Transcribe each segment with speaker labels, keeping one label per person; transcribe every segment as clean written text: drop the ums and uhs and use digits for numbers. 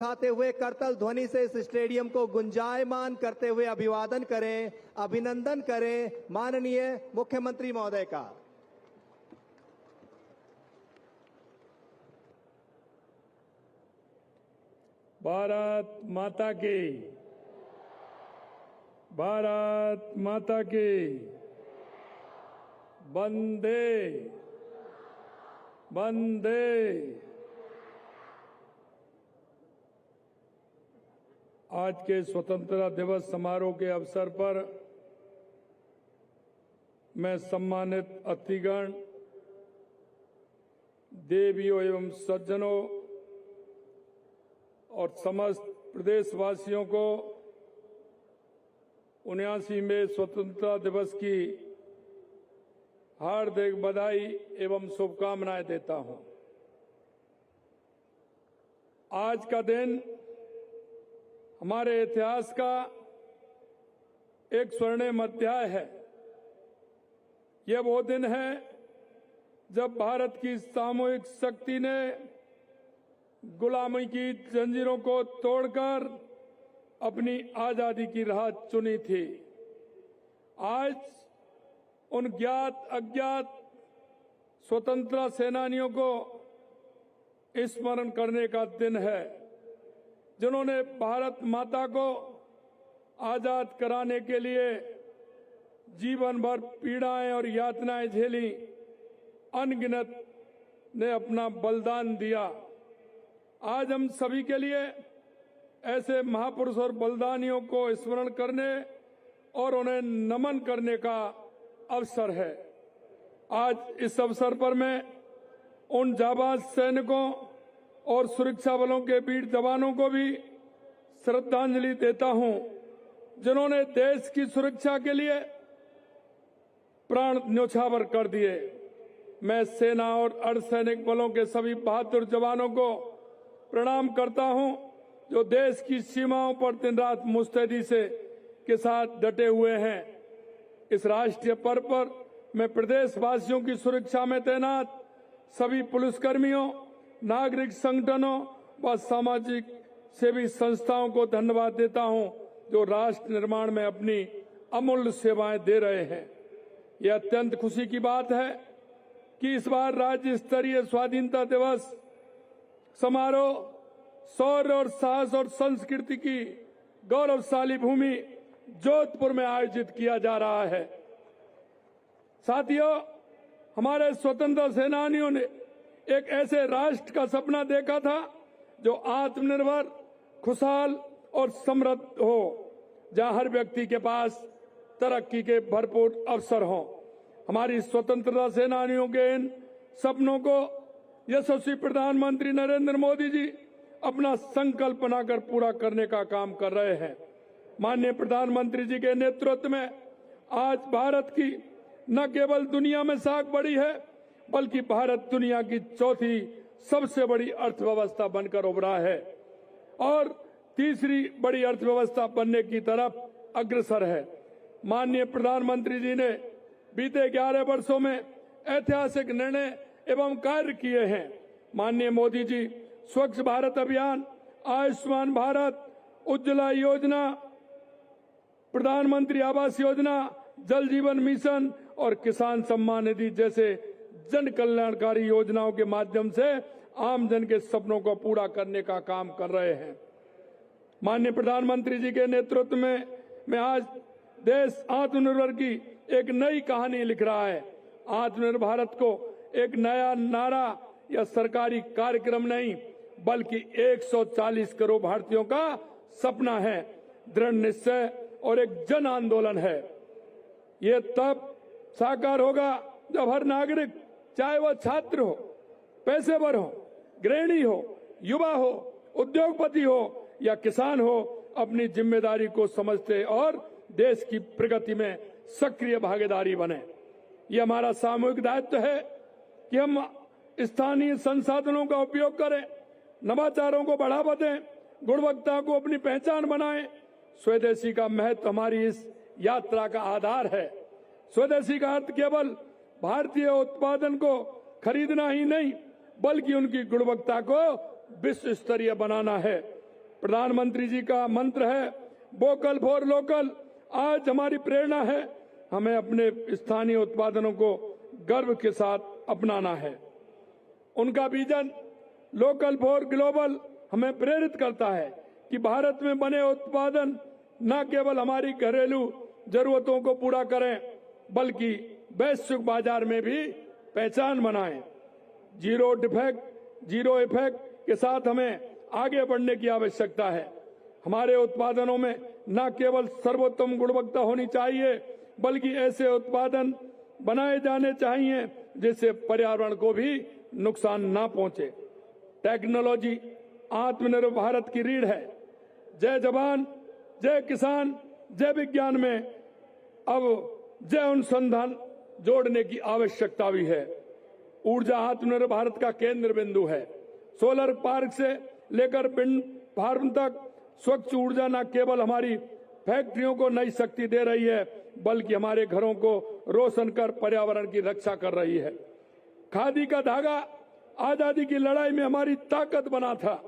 Speaker 1: उठाते हुए करतल ध्वनि से इस स्टेडियम को गुंजायमान करते हुए अभिवादन करें, अभिनंदन करें माननीय मुख्यमंत्री महोदय का।
Speaker 2: भारत माता की, भारत माता की, वंदे वंदे। आज के स्वतंत्रता दिवस समारोह के अवसर पर मैं सम्मानित अतिथिगण, देवियों एवं सज्जनों और समस्त प्रदेशवासियों को 79वें स्वतंत्रता दिवस की हार्दिक बधाई एवं शुभकामनाएं देता हूं। आज का दिन हमारे इतिहास का एक स्वर्णिम अध्याय है। यह वो दिन है जब भारत की सामूहिक शक्ति ने गुलामी की जंजीरों को तोड़कर अपनी आजादी की राह चुनी थी। आज उन ज्ञात अज्ञात स्वतंत्रता सेनानियों को स्मरण करने का दिन है, जिन्होंने भारत माता को आजाद कराने के लिए जीवन भर पीड़ाएं और यातनाएं झेली, अनगिनत ने अपना बलिदान दिया। आज हम सभी के लिए ऐसे महापुरुष और बलिदानियों को स्मरण करने और उन्हें नमन करने का अवसर है। आज इस अवसर पर मैं उन जाबाज सैनिकों और सुरक्षा बलों के वीर जवानों को भी श्रद्धांजलि देता हूं, जिन्होंने देश की सुरक्षा के लिए प्राण न्योछावर कर दिए। मैं सेना और अर्धसैनिक बलों के सभी बहादुर जवानों को प्रणाम करता हूं, जो देश की सीमाओं पर दिन रात मुस्तैदी के साथ डटे हुए हैं। इस राष्ट्रीय पर्व पर मैं प्रदेशवासियों की सुरक्षा में तैनात सभी पुलिसकर्मियों, नागरिक संगठनों व सामाजिक सेवी संस्थाओं को धन्यवाद देता हूं, जो राष्ट्र निर्माण में अपनी अमूल्य सेवाएं दे रहे हैं। यह अत्यंत खुशी की बात है कि इस बार राज्य स्तरीय स्वाधीनता दिवस समारोह शौर्य और साहस और संस्कृति की गौरवशाली भूमि जोधपुर में आयोजित किया जा रहा है। साथियों, हमारे स्वतंत्रता सेनानियों ने एक ऐसे राष्ट्र का सपना देखा था जो आत्मनिर्भर, खुशहाल और समृद्ध हो, जहां हर व्यक्ति के पास तरक्की के भरपूर अवसर हों। हमारी स्वतंत्रता सेनानियों के इन सपनों को यशस्वी प्रधानमंत्री नरेंद्र मोदी जी अपना संकल्प बनाकर पूरा करने का काम कर रहे हैं। माननीय प्रधानमंत्री जी के नेतृत्व में आज भारत की न केवल दुनिया में साख बढ़ी है, बल्कि भारत दुनिया की चौथी सबसे बड़ी अर्थव्यवस्था बनकर उभरा है और तीसरी बड़ी अर्थव्यवस्था बनने की तरफ अग्रसर है। माननीय प्रधानमंत्री जी ने बीते 11 वर्षों में ऐतिहासिक निर्णय एवं कार्य किए हैं। माननीय मोदी जी स्वच्छ भारत अभियान, आयुष्मान भारत, उज्ज्वला योजना, प्रधानमंत्री आवास योजना, जल जीवन मिशन और किसान सम्मान निधि जैसे जन कल्याणकारी योजनाओं के माध्यम से आम जन के सपनों को पूरा करने का काम कर रहे हैं। माननीय प्रधानमंत्री जी के नेतृत्व में आज देश आत्मनिर्भर की एक नई कहानी लिख रहा है। आत्मनिर्भर भारत को एक नया नारा या सरकारी कार्यक्रम नहीं, बल्कि 140 करोड़ भारतीयों का सपना है, दृढ़ निश्चय और एक जन आंदोलन है। ये तब साकार होगा जब हर नागरिक, चाहे वह छात्र हो, पेशेवर हो, गृहिणी हो, युवा हो, उद्योगपति हो या किसान हो, अपनी जिम्मेदारी को समझते और देश की प्रगति में सक्रिय भागीदारी बने। ये हमारा सामूहिक दायित्व है कि हम स्थानीय संसाधनों का उपयोग करें, नवाचारों को बढ़ावा दें, गुणवत्ता को अपनी पहचान बनाएं। स्वदेशी का महत्व हमारी इस यात्रा का आधार है। स्वदेशी का अर्थ केवल भारतीय उत्पादन को खरीदना ही नहीं, बल्कि उनकी गुणवत्ता को विश्व स्तरीय बनाना है। प्रधानमंत्री जी का मंत्र है वोकल फॉर लोकल, आज हमारी प्रेरणा है। हमें अपने स्थानीय उत्पादनों को गर्व के साथ अपनाना है। उनका विजन लोकल फॉर ग्लोबल हमें प्रेरित करता है कि भारत में बने उत्पादन न केवल हमारी घरेलू जरूरतों को पूरा करें बल्कि वैश्विक बाजार में भी पहचान बनाएं। जीरो इफेक्ट के साथ हमें आगे बढ़ने की आवश्यकता है। हमारे उत्पादनों में न केवल सर्वोत्तम गुणवत्ता होनी चाहिए बल्कि ऐसे उत्पादन बनाए जाने चाहिए जिससे पर्यावरण को भी नुकसान ना पहुंचे। टेक्नोलॉजी आत्मनिर्भर भारत की रीढ़ है। जय जवान, जय किसान, जय विज्ञान में अब जय अनुसंधान जोड़ने की आवश्यकता भी है। ऊर्जा आत्मनिर्भर भारत का केंद्र बिंदु है। सोलर पार्क से लेकर विंड फार्म तक स्वच्छ ऊर्जा न केवल हमारी फैक्ट्रियों को नई शक्ति दे रही है बल्कि हमारे घरों को रोशन कर पर्यावरण की रक्षा कर रही है। खादी का धागा आजादी की लड़ाई में हमारी ताकत बना था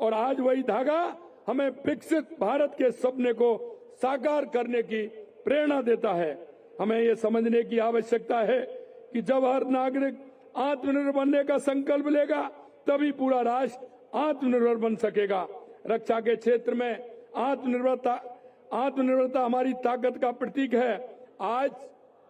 Speaker 2: और आज वही धागा हमें विकसित भारत के सपने को साकार करने की प्रेरणा देता है। हमें ये समझने की आवश्यकता है कि जब हर नागरिक आत्मनिर्भर बनने का संकल्प लेगा तभी पूरा राष्ट्र आत्मनिर्भर बन सकेगा। रक्षा के क्षेत्र में आत्मनिर्भरता हमारी ताकत का प्रतीक है। आज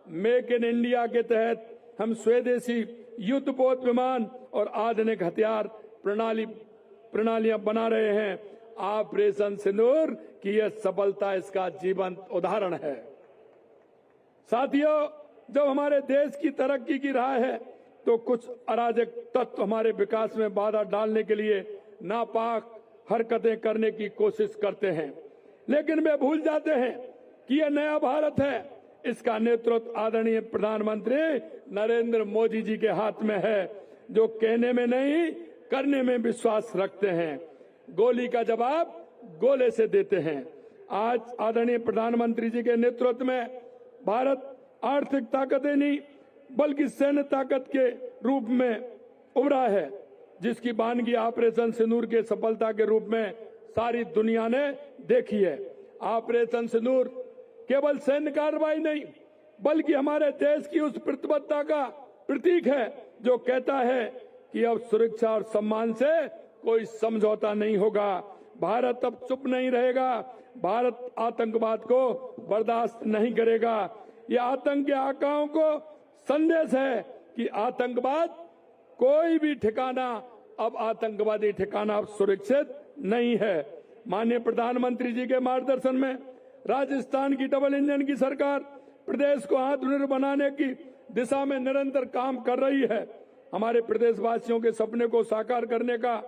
Speaker 2: मेक इन इंडिया के तहत हम स्वदेशी युद्धपोत विमान और आधुनिक हथियार प्रणालियां बना रहे हैं। ऑपरेशन सिंदूर की यह सफलता इसका जीवंत उदाहरण है। साथियों, जब हमारे देश की तरक्की की राह है तो कुछ अराजक तत्व हमारे विकास में बाधा डालने के लिए नापाक हरकतें करने की कोशिश करते हैं, लेकिन वे भूल जाते हैं कि यह नया भारत है। इसका नेतृत्व आदरणीय प्रधानमंत्री नरेंद्र मोदी जी के हाथ में है, जो कहने में नहीं करने में विश्वास रखते हैं। गोली का जवाब गोले से देते हैं। आज आदरणीय प्रधानमंत्री जी के नेतृत्व में भारत आर्थिक ताकतें नहीं बल्कि सैन्य ताकत के रूप में उभरा है, जिसकी वानगी ऑपरेशन सिंदूर के सफलता के रूप में सारी दुनिया ने देखी है। ऑपरेशन सिंदूर केवल सैन्य कार्रवाई नहीं बल्कि हमारे देश की उस प्रतिबद्धता का प्रतीक है जो कहता है कि अब सुरक्षा और सम्मान से कोई समझौता नहीं होगा। भारत अब चुप नहीं रहेगा। भारत आतंकवाद को बर्दाश्त नहीं करेगा। ये आतंक के आकाओं को संदेश है कि आतंकवाद कोई भी ठिकाना, अब आतंकवादी ठिकाना अब सुरक्षित नहीं है। माननीय प्रधानमंत्री जी के मार्गदर्शन में राजस्थान की डबल इंजन की सरकार प्रदेश को आत्मनिर्भर बनाने की दिशा में निरंतर काम कर रही है। हमारे प्रदेशवासियों के सपने को साकार करने का,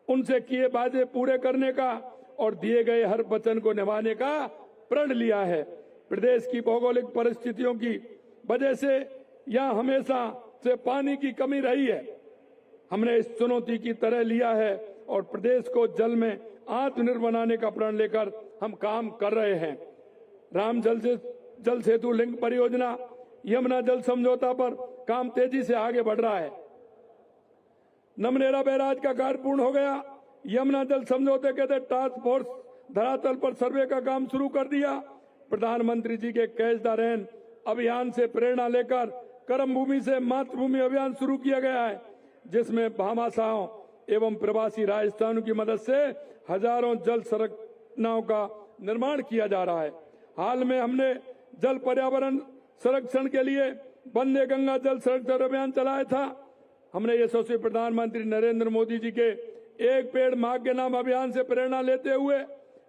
Speaker 2: उनसे किए वादे पूरे करने का और दिए गए हर वचन को निभाने का प्रण लिया है। प्रदेश की भौगोलिक परिस्थितियों की वजह से यहाँ हमेशा से पानी की कमी रही है। हमने इस चुनौती की तरह लिया है और प्रदेश को जल में आत्मनिर्भर बनाने का प्रण लेकर हम काम कर रहे हैं। राम जल सेतु लिंक परियोजना, यमुना जल समझौता पर काम तेजी से आगे बढ़ रहा है। नमनेरा बैराज का कार्य पूर्ण हो गया। यमुना जल समझौते के तहत टास्क फोर्स धरातल पर सर्वे का काम शुरू कर दिया। प्रधानमंत्री जी के कैच द रेन अभियान से प्रेरणा लेकर कर्म भूमि से मातृभूमि अभियान शुरू किया गया है, जिसमें भामाशाहों एवं प्रवासी राजस्थानियों की मदद से हजारों जल संरचनाओं का निर्माण किया जा रहा है। हाल में हमने जल पर्यावरण संरक्षण के लिए वंदे गंगा जल संरक्षण अभियान चलाया था। हमने यशस्वी प्रधानमंत्री नरेंद्र मोदी जी के एक पेड़ मां के नाम अभियान से प्रेरणा लेते हुए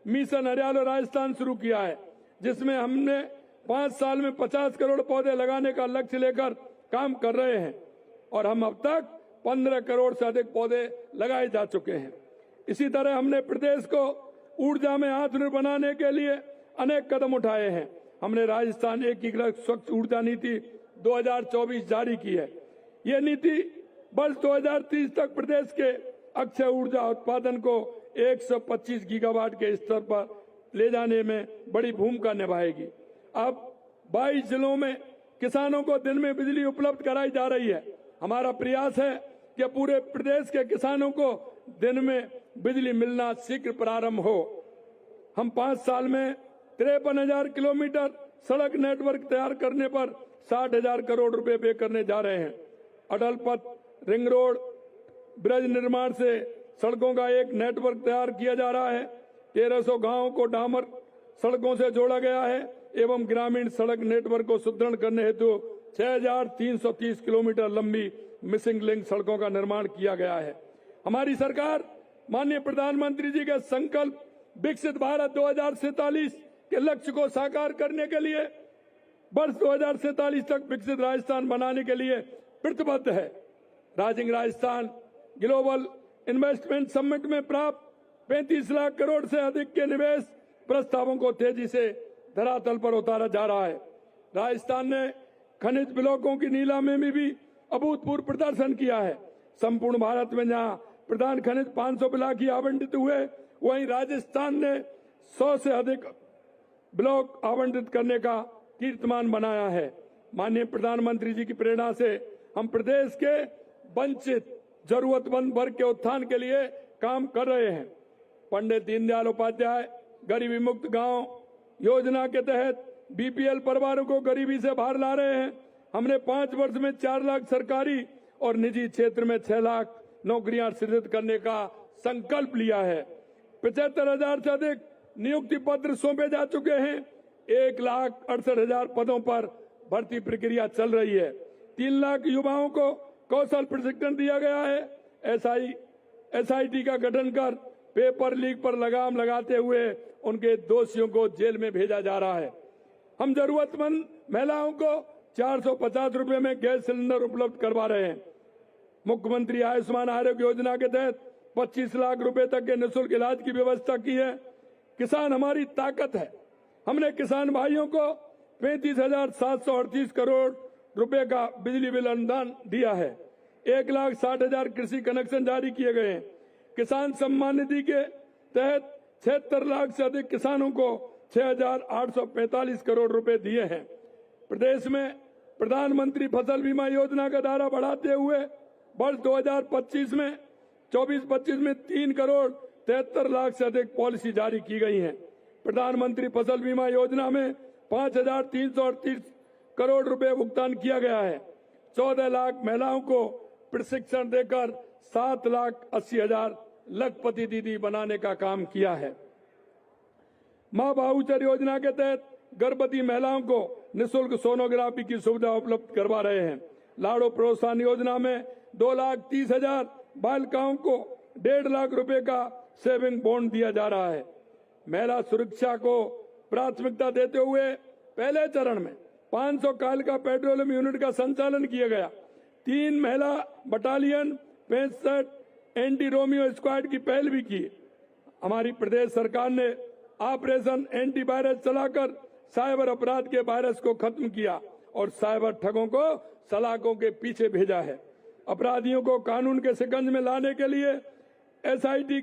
Speaker 2: मिशन हरियाली राजस्थान शुरू किया है, जिसमें हमने 5 साल में 50 करोड़ पौधे लगाने का लक्ष्य लेकर काम कर रहे हैं और हम अब तक 15 करोड़ से अधिक पौधे लगाए जा चुके हैं। इसी तरह हमने प्रदेश को ऊर्जा में आत्मनिर्भर बनाने के लिए अनेक कदम उठाए हैं। हमने राजस्थान एकीकृत स्वच्छ ऊर्जा नीति 2024 जारी की है। ये नीति वर्ष 2030 तक प्रदेश के अक्षय ऊर्जा उत्पादन को 125 गीगावाट के स्तर पर ले जाने में बड़ी भूमिका निभाएगी। अब 22 जिलों में किसानों को दिन में बिजली उपलब्ध कराई जा रही है। हमारा प्रयास है कि पूरे प्रदेश के किसानों को दिन में बिजली मिलना शीघ्र प्रारंभ हो। हम 5 साल में 53,000 किलोमीटर सड़क नेटवर्क तैयार करने पर 60,000 करोड़ रुपए व्यय करने जा रहे हैं। अटल पथ, रिंग रोड, ब्रिज निर्माण से सड़कों का एक नेटवर्क तैयार किया जा रहा है। 1300 गांवों को डामर सड़कों से जोड़ा गया है एवं ग्रामीण सड़क नेटवर्क को सुदृढ़ करने हेतु 6,330 किलोमीटर लंबी मिसिंग लिंक सड़कों का निर्माण किया गया है। हमारी सरकार माननीय प्रधानमंत्री जी के संकल्प विकसित भारत 2047 के लक्ष्य को साकार करने के लिए वर्ष 2047 तक विकसित राजस्थान बनाने के लिए प्रतिबद्ध है। Rising Rajasthan global investment summit में प्राप्त 35 लाख करोड़ से अधिक के निवेश प्रस्तावों को तेजी से धरातल पर उतारा जा रहा है। राजस्थान ने खनिज ब्लॉकों की नीलामी में भी अभूतपूर्व प्रदर्शन किया है। संपूर्ण भारत में जहां प्रधान खनिज 500 ब्लॉक ही आवंटित हुए, वहीं राजस्थान ने 100 से अधिक ब्लॉक आवंटित करने का कीर्तिमान बनाया है। माननीय प्रधानमंत्री जी की प्रेरणा से हम प्रदेश के वंचित जरूरतमंद वर्ग के उत्थान के लिए काम कर रहे हैं। पंडित दीनदयाल उपाध्याय गरीबी मुक्त गांव योजना के तहत बीपीएल परिवारों को गरीबी से बाहर ला रहे हैं। हमने 5 वर्ष में 4 लाख सरकारी और निजी क्षेत्र में 6 लाख नौकरियां सृजित करने का संकल्प लिया है। 75,000 से अधिक नियुक्ति पत्र सौंपे जा चुके हैं। 1,68,000 पदों पर भर्ती प्रक्रिया चल रही है। 3 लाख युवाओं को कौशल प्रशिक्षण दिया गया है। एसआईटी का गठन कर पेपर लीक पर लगाम लगाते हुए उनके दोषियों को जेल में भेजा जा रहा है। हम जरूरतमंद महिलाओं को 450 रुपए में गैस सिलेंडर उपलब्ध करवा रहे हैं। मुख्यमंत्री आयुष्मान आरोग्य योजना के तहत 25 लाख रुपए तक के निःशुल्क इलाज की व्यवस्था की है। किसान हमारी ताकत है। हमने किसान भाइयों को 35,738 करोड़ रुपए का बिजली बिल अनुदान दिया है। 1,60,000 कृषि कनेक्शन जारी किए गए हैं। किसान सम्मान निधि के तहत 76 लाख से अधिक किसानों को 6,845 करोड़ रुपए दिए हैं। प्रदेश में प्रधानमंत्री फसल बीमा योजना का दायरा बढ़ाते हुए वर्ष 2025 में 24-25 में 3 करोड़ 73 लाख से अधिक पॉलिसी जारी की गई हैं। प्रधानमंत्री फसल बीमा योजना में 5,338 करोड़ रुपए भुगतान किया गया है। 14 लाख महिलाओं को प्रशिक्षण देकर 7,80,000 लखपति दीदी बनाने का काम किया है। मां बाहुचर योजना के तहत गर्भवती महिलाओं को निःशुल्क सोनोग्राफी की सुविधा उपलब्ध करवा रहे हैं। लाड़ो प्रोत्साहन योजना में 2,30,000 बालिकाओं को 1.5 लाख रुपए का सेविंग बॉन्ड दिया जा रहा है। महिला सुरक्षा को प्राथमिकता देते हुए पहले चरण में 500 कालिका पेट्रोलियम यूनिट का संचालन किया गया। 3 महिला बटालियन, 65 एंटी रोमियो स्क्वाड की पहल भी की। हमारी प्रदेश सरकार ने ऑपरेशन एंटी वायरस चलाकर साइबर अपराध के वायरस को खत्म किया और साइबर ठगों को सलाखों के पीछे भेजा है। अपराधियों को कानून के शिकंज में लाने के लिए एसआईटी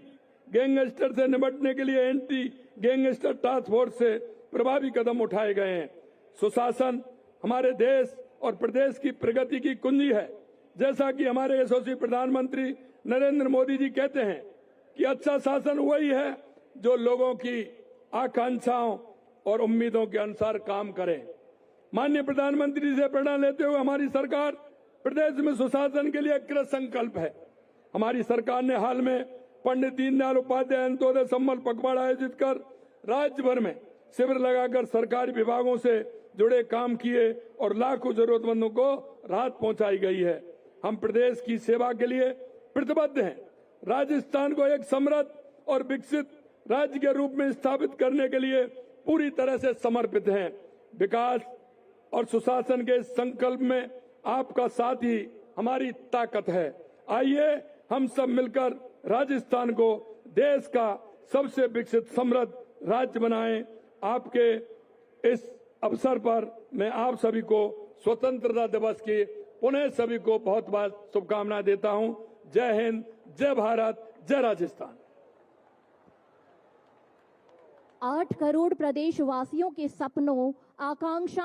Speaker 2: गैंगस्टर से निपटने के लिए एंटी गैंगस्टर टास्क फोर्स से प्रभावी कदम उठाए गए हैं। सुशासन हमारे देश और प्रदेश की प्रगति की कुंजी है। जैसा कि हमारे यशस्वी प्रधानमंत्री नरेंद्र मोदी जी कहते हैं कि अच्छा शासन वही है जो लोगों की आकांक्षाओं और उम्मीदों के अनुसार काम करे। माननीय प्रधानमंत्री से प्रेरणा लेते हुए हमारी सरकार प्रदेश में सुशासन के लिए कृत संकल्प है। हमारी सरकार ने हाल में पंडित दीनदयाल उपाध्याय अंत्योदय सम्मल पखवाड़ा आयोजित कर राज्य भर में शिविर लगाकर सरकारी विभागों से जुड़े काम किए और लाखों जरूरतमंदों को राहत पहुंचाई गई है। हम प्रदेश की सेवा के लिए प्रतिबद्ध हैं। राजस्थान को एक समृद्ध और विकसित राज्य के रूप में स्थापित करने के लिए पूरी तरह से समर्पित हैं। विकास और सुशासन के संकल्प में आपका साथ ही हमारी ताकत है। आइए हम सब मिलकर राजस्थान को देश का सबसे विकसित समृद्ध राज्य बनाएं। आपके इस अवसर पर मैं आप सभी को स्वतंत्रता दिवस की पुनः सभी को बहुत बहुत शुभकामनाएं देता हूं। जय हिंद, जय भारत, जय राजस्थान।
Speaker 3: 8 करोड़ प्रदेशवासियों के सपनों, आकांक्षाओं